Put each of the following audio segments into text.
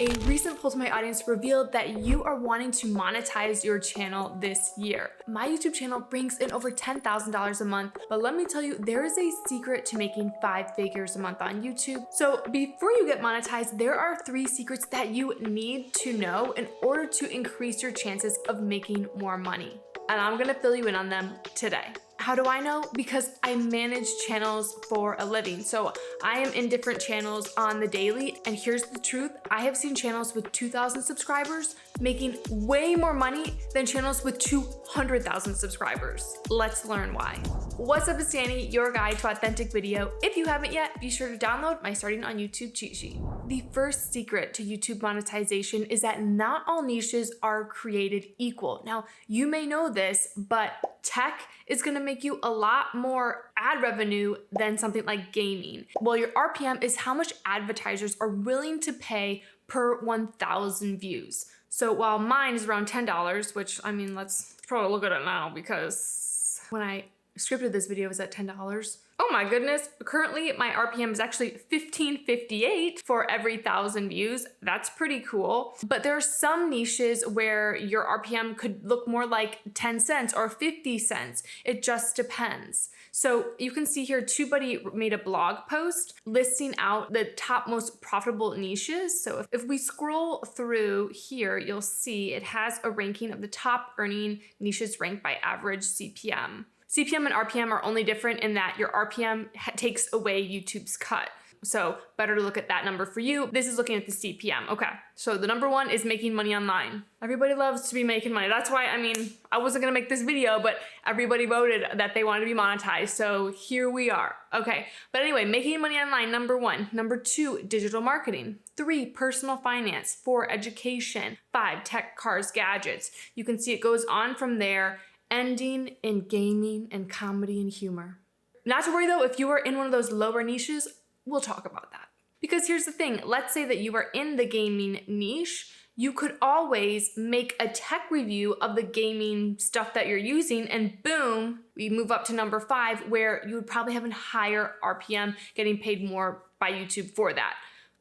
A recent poll to my audience revealed that you are wanting to monetize your channel this year. My YouTube channel brings in over $10,000 a month, but let me tell you, there is a secret to making 5 figures a month on YouTube. So before you get monetized, there are 3 secrets that you need to know in order to increase your chances of making more money. And I'm gonna fill you in on them today. How do I know? Because I manage channels for a living. So I am in different channels on the daily, and here's the truth. I have seen channels with 2,000 subscribers making way more money than channels with 200,000 subscribers. Let's learn why. What's up, it's Danie, your guide to authentic video. If you haven't yet, be sure to download my starting on YouTube cheat sheet. The first secret to YouTube monetization is that not all niches are created equal. Now, you may know this, but tech is gonna make you a lot more ad revenue than something like gaming. Well, your RPM is how much advertisers are willing to pay per 1,000 views. So while mine is around $10, which I mean, let's probably look at it now because when I scripted this video, it was at $10. Oh my goodness, currently my RPM is actually $15.58 for every 1,000 views. That's pretty cool. But there are some niches where your RPM could look more like 10 cents or 50 cents. It just depends. So you can see here, TubeBuddy made a blog post listing out the top most profitable niches. So if we scroll through here, you'll see it has a ranking of the top earning niches ranked by average CPM. CPM and RPM are only different in that your RPM takes away YouTube's cut. So better to look at that number for you. This is looking at the CPM. Okay, so the number 1 is making money online. Everybody loves to be making money. That's why, I mean, I wasn't gonna make this video, but everybody voted that they wanted to be monetized. So here we are. Okay, but anyway, making money online, number 1. Number 2, digital marketing. 3, personal finance. 4, education. 5, tech, cars, gadgets. You can see it goes on from there, ending in gaming and comedy and humor. Not to worry though, if you are in one of those lower niches, we'll talk about that. Because here's the thing, let's say that you are in the gaming niche, you could always make a tech review of the gaming stuff that you're using, and boom, we move up to number 5, where you would probably have a higher RPM, getting paid more by YouTube for that.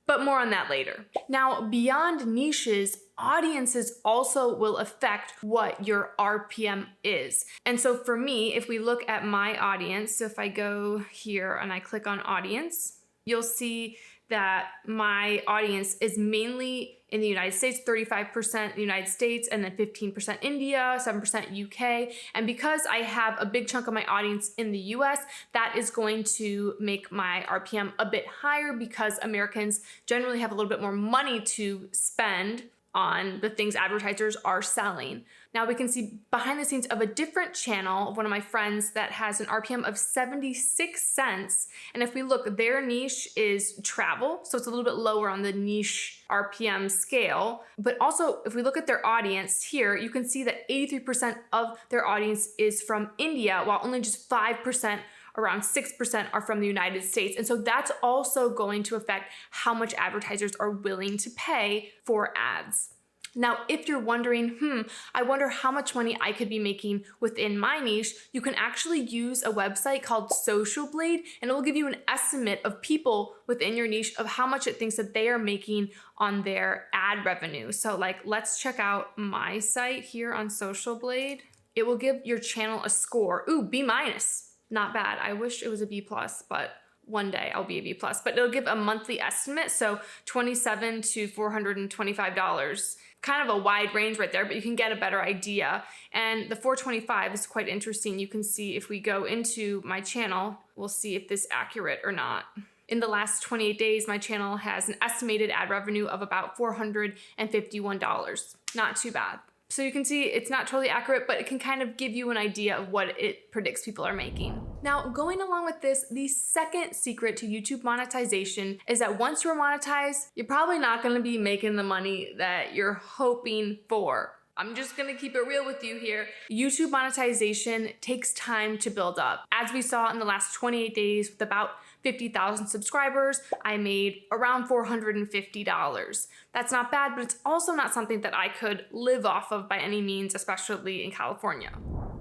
But more on that later. Now, beyond niches, audiences also will affect what your RPM is. And so for me, if we look at my audience, so if I go here and I click on audience, you'll see that my audience is mainly in the United States, 35% the United States, and then 15% India, 7% UK. And because I have a big chunk of my audience in the US, that is going to make my RPM a bit higher because Americans generally have a little bit more money to spend on the things advertisers are selling. Now we can see behind the scenes of a different channel of one of my friends that has an RPM of 76 cents. And if we look, their niche is travel. So it's a little bit lower on the niche RPM scale. But also if we look at their audience here, you can see that 83% of their audience is from India, while only just 5%, around 6% are from the United States. And so that's also going to affect how much advertisers are willing to pay for ads. Now, if you're wondering, I wonder how much money I could be making within my niche, you can actually use a website called Social Blade, and it will give you an estimate of people within your niche of how much it thinks that they are making on their ad revenue. So like, let's check out my site here on Social Blade. It will give your channel a score. Ooh, B-. Not bad. I wish it was a B+, but one day I'll be a B+. But it'll give a monthly estimate, so $27 to $425. Kind of a wide range right there, but you can get a better idea. And the 425 is quite interesting. You can see if we go into my channel, we'll see if this is accurate or not. In the last 28 days, my channel has an estimated ad revenue of about $451. Not too bad. So you can see it's not totally accurate, but it can kind of give you an idea of what it predicts people are making. Now, going along with this, the second secret to YouTube monetization is that once you're monetized, you're probably not gonna be making the money that you're hoping for. I'm just gonna keep it real with you here. YouTube monetization takes time to build up. As we saw in the last 28 days with about 50,000 subscribers, I made around $450. That's not bad, but it's also not something that I could live off of by any means, especially in California.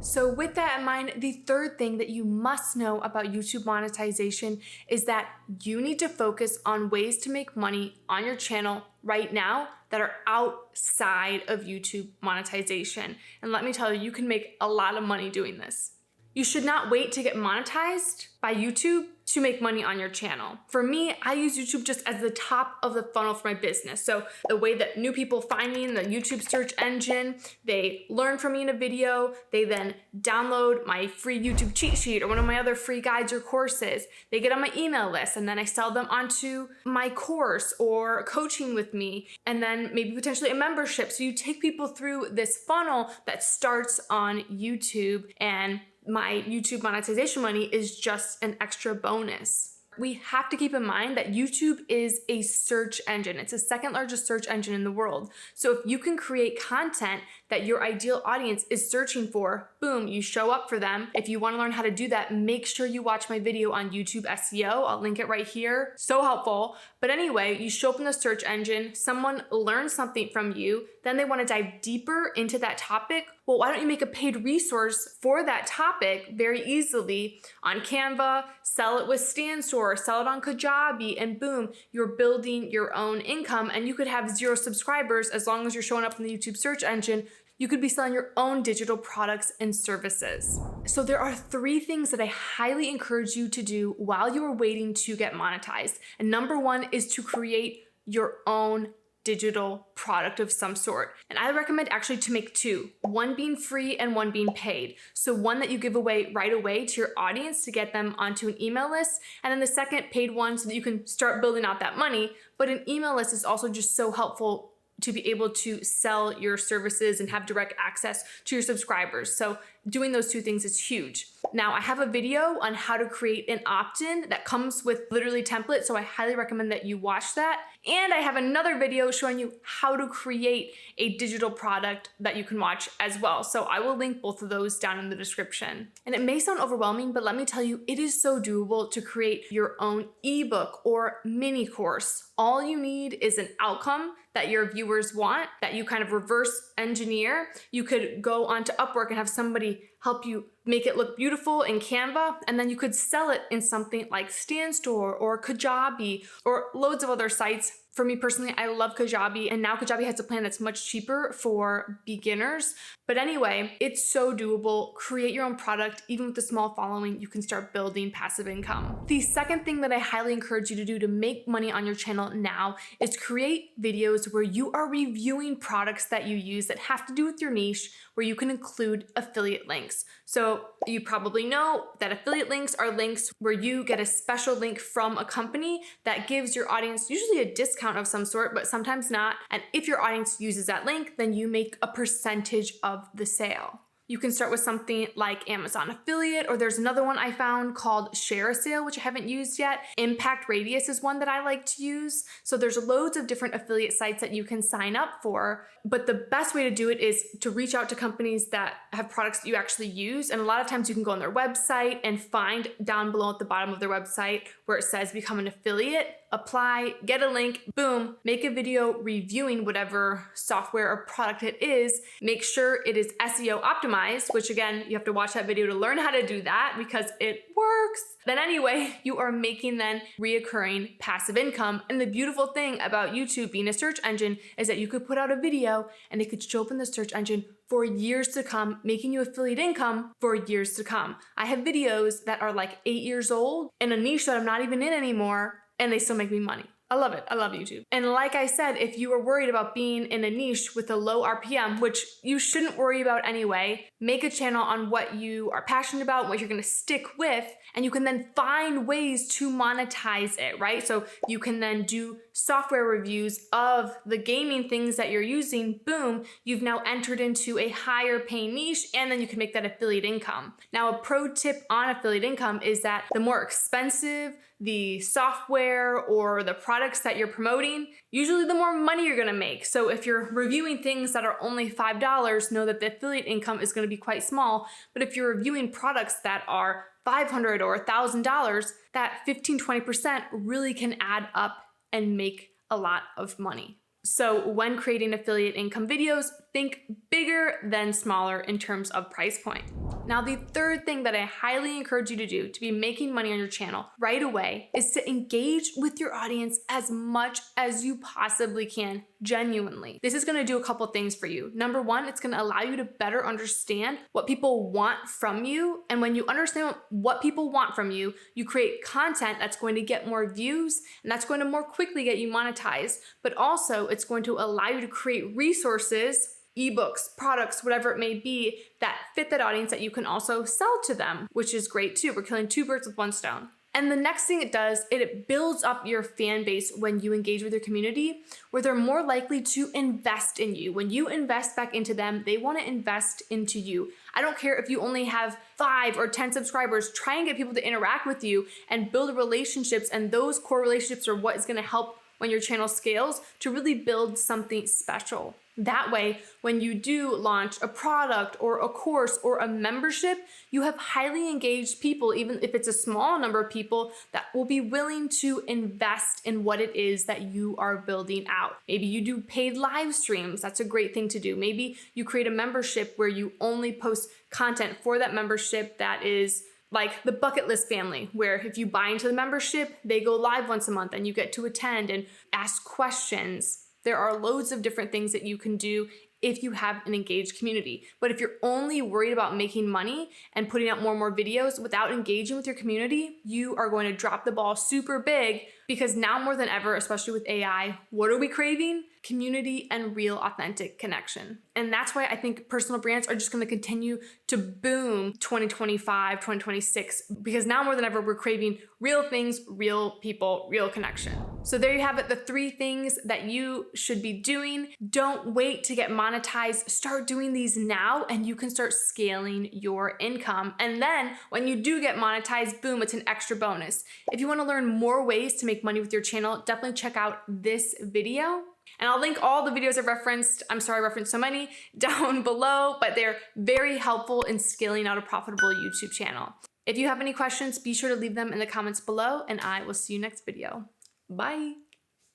So with that in mind, the third thing that you must know about YouTube monetization is that you need to focus on ways to make money on your channel right now that are outside of YouTube monetization. And let me tell you, you can make a lot of money doing this. You should not wait to get monetized by YouTube to make money on your channel. For me, I use YouTube just as the top of the funnel for my business. So the way that new people find me in the YouTube search engine, they learn from me in a video, they then download my free YouTube cheat sheet or one of my other free guides or courses. They get on my email list and then I sell them onto my course or coaching with me, and then maybe potentially a membership. So you take people through this funnel that starts on YouTube, and my YouTube monetization money is just an extra bonus. We have to keep in mind that YouTube is a search engine. It's the second largest search engine in the world. So if you can create content that your ideal audience is searching for, boom, you show up for them. If you want to learn how to do that, make sure you watch my video on YouTube SEO. I'll link it right here. So helpful. But anyway, you show up in the search engine, someone learns something from you, then they want to dive deeper into that topic. Well, why don't you make a paid resource for that topic very easily on Canva, sell it with StanStore, sell it on Kajabi, and boom, you're building your own income, and you could have 0 subscribers as long as you're showing up in the YouTube search engine. You could be selling your own digital products and services. So there are 3 things that I highly encourage you to do while you are waiting to get monetized. And number 1 is to create your own digital product of some sort. And I recommend actually to make 2, one being free and one being paid. So one that you give away right away to your audience to get them onto an email list, and then the second paid one so that you can start building out that money. But an email list is also just so helpful to be able to sell your services and have direct access to your subscribers. So doing those 2 things is huge. Now I have a video on how to create an opt-in that comes with literally templates, so I highly recommend that you watch that. And I have another video showing you how to create a digital product that you can watch as well. So I will link both of those down in the description. And it may sound overwhelming, but let me tell you, it is so doable to create your own ebook or mini course. All you need is an outcome that your viewers want, that you kind of reverse engineer. You could go onto Upwork and have somebody help you make it look beautiful in Canva, and then you could sell it in something like StanStore or Kajabi or loads of other sites. For me personally, I love Kajabi, and now Kajabi has a plan that's much cheaper for beginners. But anyway, it's so doable. Create your own product. Even with a small following, you can start building passive income. The second thing that I highly encourage you to do to make money on your channel now is create videos where you are reviewing products that you use that have to do with your niche, where you can include affiliate links. So you probably know that affiliate links are links where you get a special link from a company that gives your audience usually a discount of some sort, but sometimes not. And if your audience uses that link, then you make a percentage of the sale. You can start with something like Amazon affiliate, or there's another one I found called Share a Sale, which I haven't used yet. Impact Radius is one that I like to use. So there's loads of different affiliate sites that you can sign up for, but the best way to do it is to reach out to companies that have products that you actually use. And a lot of times you can go on their website and find down below at the bottom of their website where it says become an affiliate, apply, get a link, boom, make a video reviewing whatever software or product it is. Make sure it is SEO optimized, which again, you have to watch that video to learn how to do that because it works. Then anyway, you are making then reoccurring passive income. And the beautiful thing about YouTube being a search engine is that you could put out a video and it could show up in the search engine for years to come, making you affiliate income for years to come. I have videos that are like 8 years old in a niche that I'm not even in anymore, and they still make me money. I love it. I love YouTube. And like I said, if you are worried about being in a niche with a low RPM, which you shouldn't worry about anyway, make a channel on what you are passionate about, what you're gonna stick with, and you can then find ways to monetize it, right? So you can then do software reviews of the gaming things that you're using. Boom, you've now entered into a higher paying niche, and then you can make that affiliate income. Now, a pro tip on affiliate income is that the more expensive the software or the products that you're promoting, usually the more money you're gonna make. So if you're reviewing things that are only $5, know that the affiliate income is gonna be quite small. But if you're reviewing products that are $500 or $1,000, that 15-20% really can add up and make a lot of money. So when creating affiliate income videos, think bigger than smaller in terms of price point. Now, the third thing that I highly encourage you to do to be making money on your channel right away is to engage with your audience as much as you possibly can, genuinely. This is gonna do a couple things for you. Number one, it's gonna allow you to better understand what people want from you. And when you understand what people want from you, you create content that's going to get more views and that's going to more quickly get you monetized. But also, it's going to allow you to create resources, ebooks, products, whatever it may be, that fit that audience that you can also sell to them, which is great too. We're killing two birds with one stone. And the next thing it does, it builds up your fan base when you engage with your community, where they're more likely to invest in you. When you invest back into them, they want to invest into you. I don't care if you only have 5 or 10 subscribers, try and get people to interact with you and build relationships. And those core relationships are what is going to help when your channel scales to really build something special. That way, when you do launch a product or a course or a membership, you have highly engaged people, even if it's a small number of people, that will be willing to invest in what it is that you are building out. Maybe you do paid live streams. That's a great thing to do. Maybe you create a membership where you only post content for that membership that is like the bucket list family, where if you buy into the membership, they go live once a month and you get to attend and ask questions. There are loads of different things that you can do if you have an engaged community. But if you're only worried about making money and putting out more and more videos without engaging with your community, you are going to drop the ball super big, because now more than ever, especially with AI, what are we craving? Community and real authentic connection. And that's why I think personal brands are just going to continue to boom 2025, 2026, because now more than ever, we're craving real things, real people, real connection. So there you have it, the 3 things that you should be doing. Don't wait to get monetized. Start doing these now and you can start scaling your income. And then when you do get monetized, boom, it's an extra bonus. If you want to learn more ways to make money with your channel, definitely check out this video. And I'll link all the videos I've referenced, I referenced so many, down below, but they're very helpful in scaling out a profitable YouTube channel. If you have any questions, be sure to leave them in the comments below, and I will see you next video. Bye.